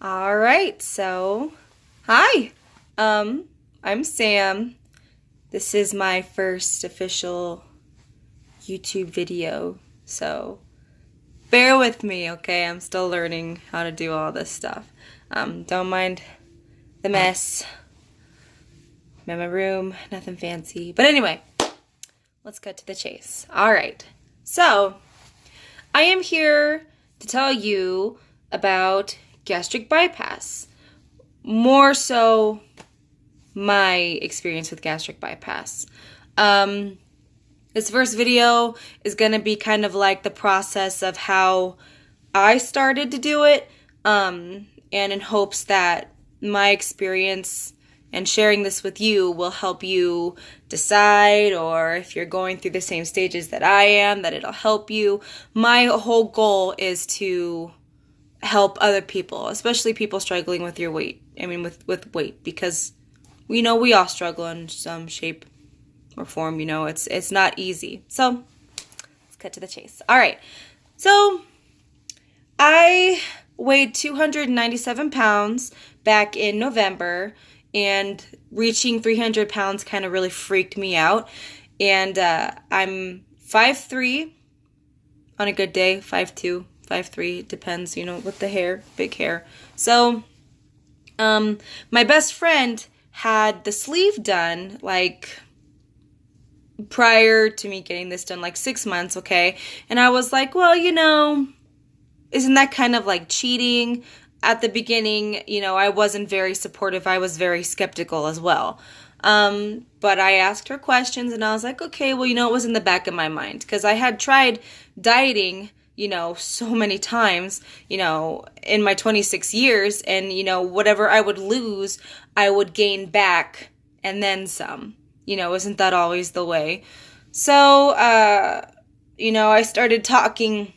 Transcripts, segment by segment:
All right, so hi. I'm Sam. This is my first official YouTube video, so bear with me, okay? I'm still learning how to do all this stuff. Don't mind the mess. I'm in my room, nothing fancy. But anyway, let's cut to the chase. All right, so I am here to tell you about gastric bypass. More so my experience with gastric bypass. This first video is going to be kind of like the process of how I started to do it, and in hopes that my experience and sharing this with you will help you decide, or if you're going through the same stages that I am, that it'll help you. My whole goal is to help other people, especially people struggling with your weight. With weight, because we all struggle in some shape or form. It's not easy. So let's cut to the chase. All right. So I weighed 297 pounds back in November, and reaching 300 pounds kind of really freaked me out. And I'm 5'3", on a good day, 5'2", 5'3", depends, with the hair, big hair. So my best friend had the sleeve done, like, prior to me getting this done, like 6 months, okay? And I was like, well, isn't that kind of like cheating? At the beginning, I wasn't very supportive. I was very skeptical as well. But I asked her questions, and I was like, okay, well, it was in the back of my mind, because I had tried dieting, so many times, in my 26 years, and, whatever I would lose, I would gain back and then some. Isn't that always the way? So, I started talking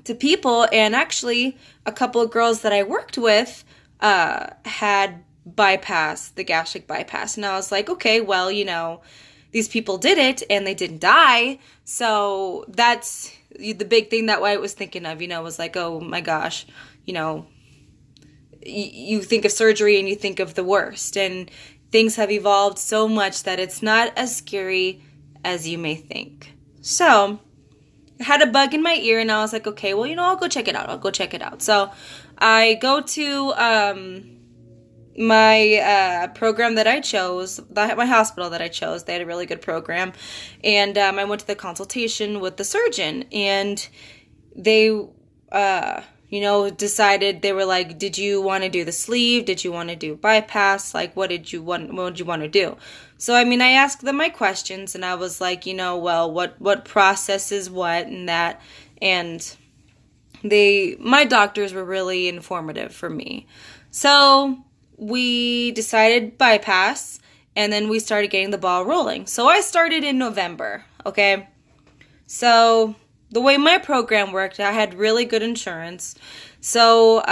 to people, and actually a couple of girls that I worked with had bypassed the gastric bypass, and I was like, okay, well, these people did it and they didn't die, so that's the big thing that I was thinking of, was like, oh my gosh, you think of surgery and you think of the worst, and things have evolved so much that it's not as scary as you may think. So I had a bug in my ear, and I was like, okay, well, I'll go check it out. So I go to my program that I chose, my hospital that I chose. They had a really good program. And I went to the consultation with the surgeon, and they, decided, they were like, did you want to do the sleeve? Did you want to do bypass? Like, what would you want to do? So, I asked them my questions, and I was like, well, what process is what and that. And my doctors were really informative for me. So we decided bypass, and then we started getting the ball rolling. So I started in November, okay? So the way my program worked, I had really good insurance. So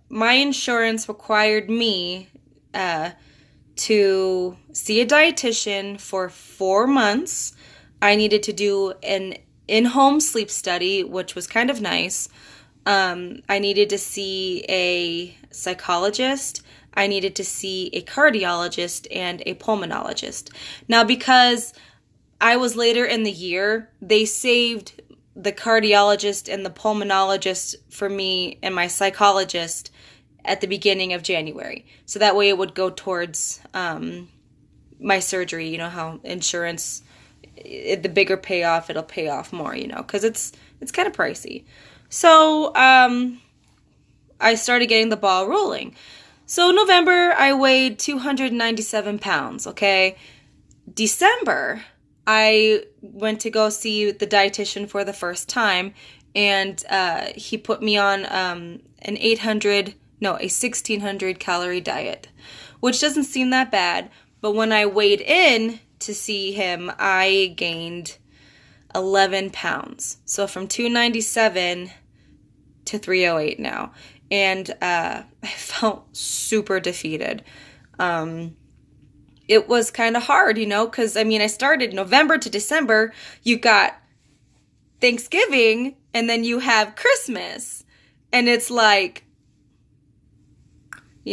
my insurance required me to see a dietitian for 4 months. I needed to do an in-home sleep study, which was kind of nice. I needed to see a psychologist. I needed to see a cardiologist and a pulmonologist. Now, because I was later in the year, they saved the cardiologist and the pulmonologist for me, and my psychologist at the beginning of January. So that way it would go towards my surgery. You know how insurance, the bigger payoff, it'll pay off more, because it's kind of pricey. So I started getting the ball rolling. So November, I weighed 297 pounds, okay? December, I went to go see the dietitian for the first time, and he put me on a 1,600 calorie diet, which doesn't seem that bad. But when I weighed in to see him, I gained 11 pounds. So from 297 to 308 now. And I felt super defeated. It was kind of hard, because, I started November to December. You got Thanksgiving, and then you have Christmas. And it's like,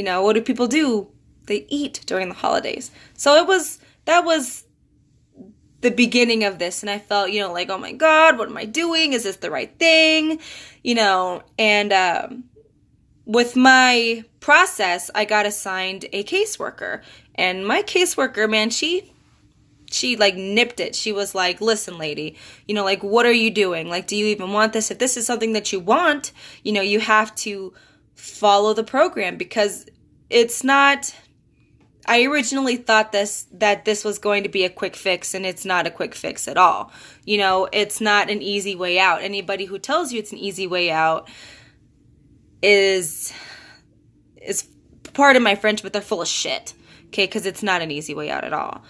What do people do? They eat during the holidays. So that was the beginning of this, and I felt, like, oh my God, what am I doing? Is this the right thing? And with my process, I got assigned a caseworker, and my caseworker, man, she like nipped it. She was like, listen, lady, like, what are you doing? Like, do you even want this? If this is something that you want, you have to follow the program, because it's not, I originally thought that this was going to be a quick fix, and it's not a quick fix at all. It's not an easy way out. Anybody who tells you it's an easy way out is pardon my French, but they're full of shit. Okay, because it's not an easy way out at all.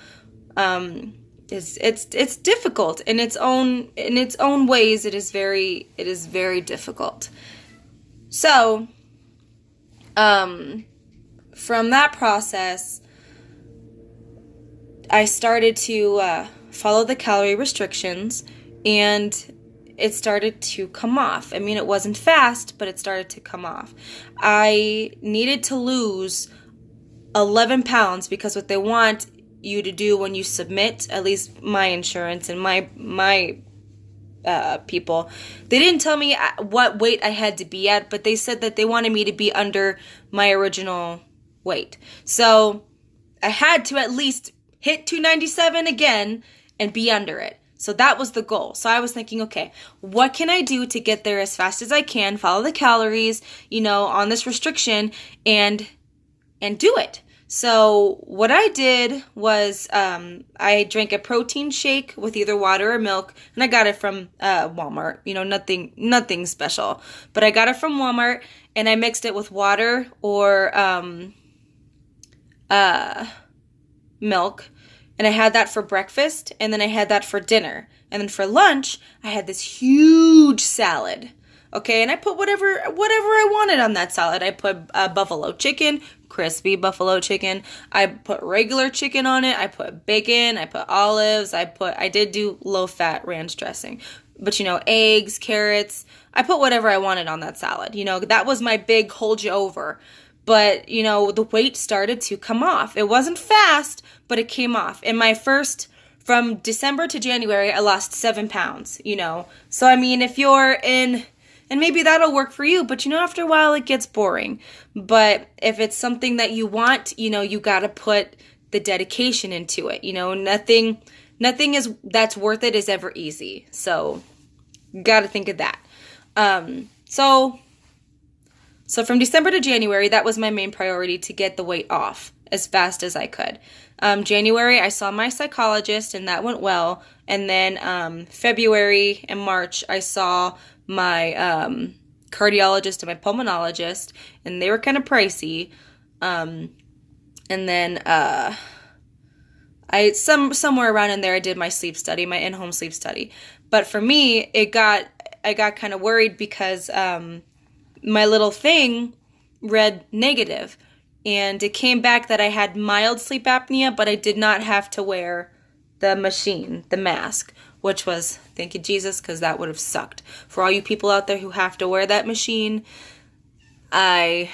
It's difficult in its own ways. It is very difficult. So, from that process, I started to follow the calorie restrictions, and it started to come off. I mean, it wasn't fast, but it started to come off. I needed to lose 11 pounds, because what they want you to do when you submit, at least my insurance and my people, they didn't tell me what weight I had to be at, but they said that they wanted me to be under my original weight. So I had to at least hit 297 again and be under it. So that was the goal. So I was thinking, okay, what can I do to get there as fast as I can, follow the calories, on this restriction, and do it. So what I did was I drank a protein shake with either water or milk, and I got it from Walmart. Nothing special, but I got it from Walmart, and I mixed it with water or milk, and I had that for breakfast, and then I had that for dinner, and then for lunch I had this huge salad. Okay, and I put whatever I wanted on that salad. I put buffalo chicken, crispy buffalo chicken. I put regular chicken on it. I put bacon. I put olives. I did do low-fat ranch dressing. But, eggs, carrots. I put whatever I wanted on that salad. That was my big hold you over. But, the weight started to come off. It wasn't fast, but it came off. In my first, from December to January, I lost 7 pounds, So, I mean, if you're in... And maybe that'll work for you, but after a while it gets boring. But if it's something that you want, you gotta put the dedication into it. Nothing is that's worth it is ever easy. So, gotta think of that. So from December to January, that was my main priority, to get the weight off as fast as I could. January, I saw my psychologist, and that went well. And then February and March, I saw my cardiologist and my pulmonologist, and they were kind of pricey. And then somewhere around in there, I did my sleep study, my in-home sleep study. But for me, I got kind of worried, because my little thing read negative, and it came back that I had mild sleep apnea, but I did not have to wear the machine, the mask, which was, thank you, Jesus, because that would have sucked. For all you people out there who have to wear that machine, I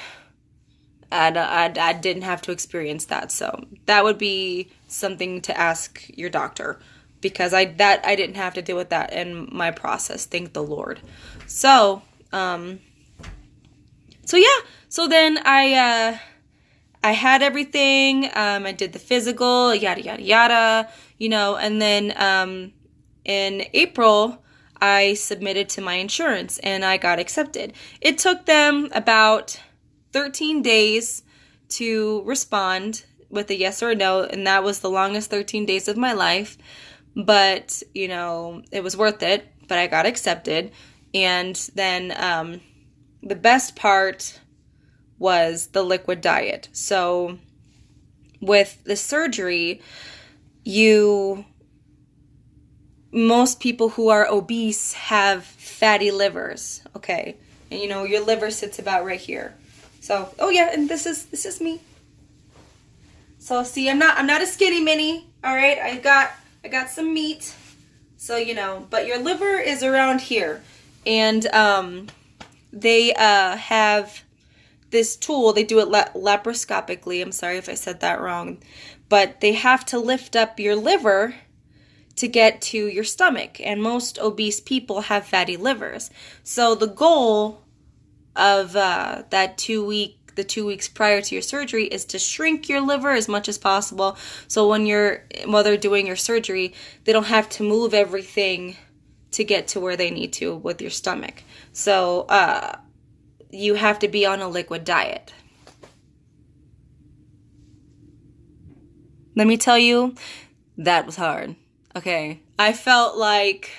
didn't have to experience that. So that would be something to ask your doctor, because I didn't have to deal with that in my process. Thank the Lord. So then I had everything. I did the physical, yada yada yada, and then in April, I submitted to my insurance, and I got accepted. It took them about 13 days to respond with a yes or a no, and that was the longest 13 days of my life. But, it was worth it, but I got accepted. And then the best part was the liquid diet. So with the surgery, most people who are obese have fatty livers, okay? And your liver sits about right here. So, oh yeah, and this is me. So see, I'm not a skinny mini, all right? I got some meat. So, but your liver is around here. And they have this tool. They do it laparoscopically. I'm sorry if I said that wrong. But they have to lift up your liver to get to your stomach. And most obese people have fatty livers. So the goal of the 2 weeks prior to your surgery is to shrink your liver as much as possible. So while they're doing your surgery, they don't have to move everything to get to where they need to with your stomach. So you have to be on a liquid diet. Let me tell you, that was hard. Okay, I felt like,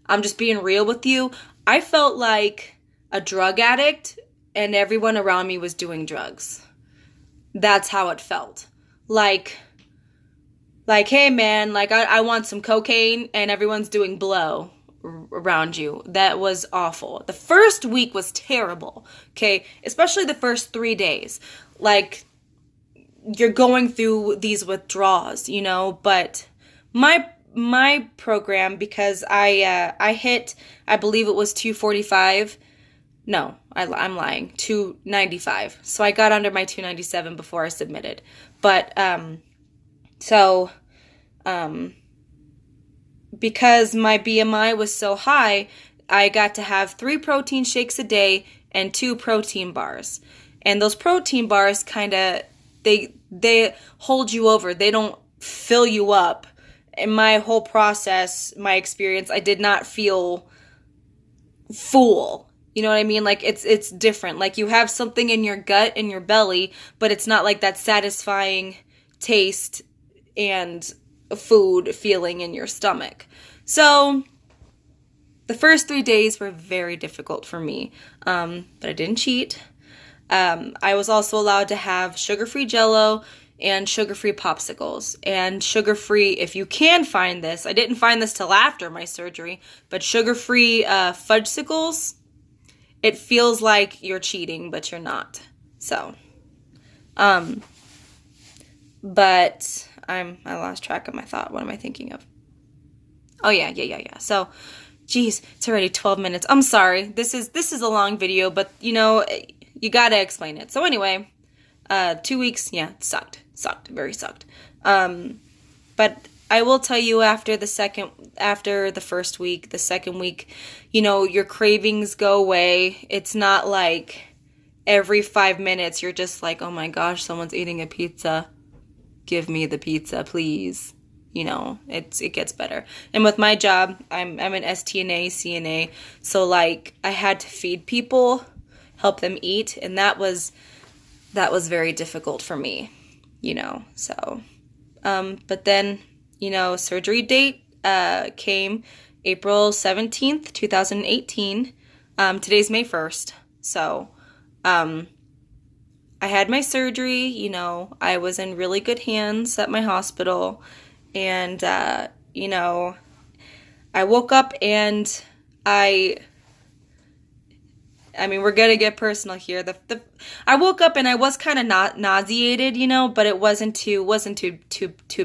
I'm just being real with you, I felt like a drug addict and everyone around me was doing drugs. That's how it felt. Like, hey man, like I want some cocaine and everyone's doing blow around you. That was awful. The first week was terrible, okay? Especially the first 3 days. Like, you're going through these withdrawals, you know, but my program, because I hit, I believe it was 245. No, I'm lying. 295. So I got under my 297 before I submitted. But because my BMI was so high, I got to have 3 protein shakes a day and 2 protein bars. And those protein bars kind of, they hold you over. They don't fill you up. In my whole process, my experience, I did not feel full. You know what I mean? Like, it's different. Like, you have something in your gut, in your belly, but it's not like that satisfying taste and food feeling in your stomach. So the first 3 days were very difficult for me, but I didn't cheat. I was also allowed to have sugar-free Jell-O and sugar-free popsicles. And sugar-free, if you can find this, I didn't find this till after my surgery, but sugar-free fudgesicles, it feels like you're cheating, but you're not. So, but I lost track of my thought. What am I thinking of? Oh yeah. So, geez, it's already 12 minutes. I'm sorry. This is a long video, but you know, you gotta explain it. So anyway, 2 weeks, yeah, very sucked. But I will tell you, after the first week, the second week, you know, your cravings go away. It's not like every 5 minutes you're just like, oh my gosh, someone's eating a pizza. Give me the pizza, please. You know, it gets better. And with my job, I'm an STNA, CNA, so like I had to feed people, help them eat, and that was very difficult for me, you know. So, but then, you know, surgery date came April 17th, 2018. Today's May 1st. So, I had my surgery, you know, I was in really good hands at my hospital, and, you know, I woke up and I mean, we're gonna get personal here. I woke up and I was kind of nauseated, you know, but it wasn't too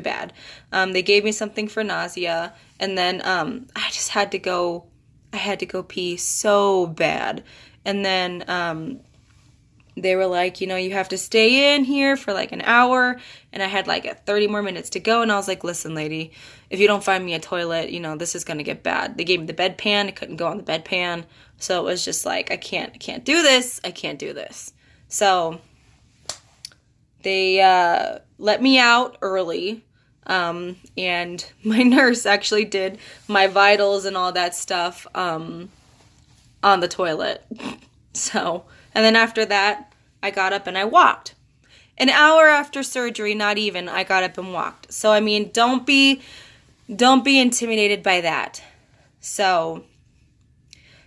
bad. They gave me something for nausea, and then I just had to go. I had to go pee so bad, and then they were like, you know, you have to stay in here for like an hour, and I had like 30 more minutes to go, and I was like, listen, lady, if you don't find me a toilet, you know, this is gonna get bad. They gave me the bedpan. I couldn't go on the bedpan. So it was just like, I can't do this. I can't do this. So they let me out early, and my nurse actually did my vitals and all that stuff on the toilet. So, and then after that, I got up and I walked. An hour after surgery, not even, I got up and walked. So, I mean, don't be intimidated by that. So,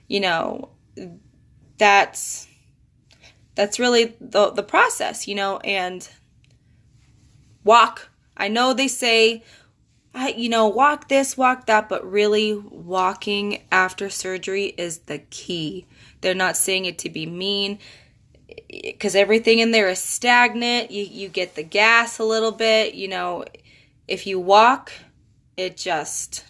you know, that's really the process, you know, and walk. I know they say, you know, walk this, walk that, but really walking after surgery is the key. They're not saying it to be mean, because everything in there is stagnant. You get the gas a little bit, you know. If you walk, it just,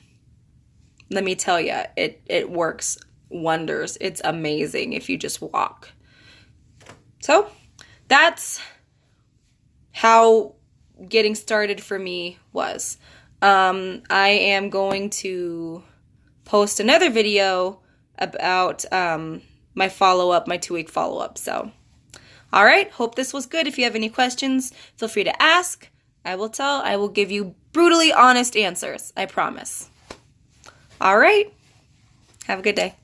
let me tell you, it works wonders. It's amazing if you just walk. So that's how getting started for me was. I am going to post another video about my follow-up, my 2-week follow-up. So, all right, hope this was good. If you have any questions, feel free to ask. I will give you brutally honest answers. I promise. All right, have a good day.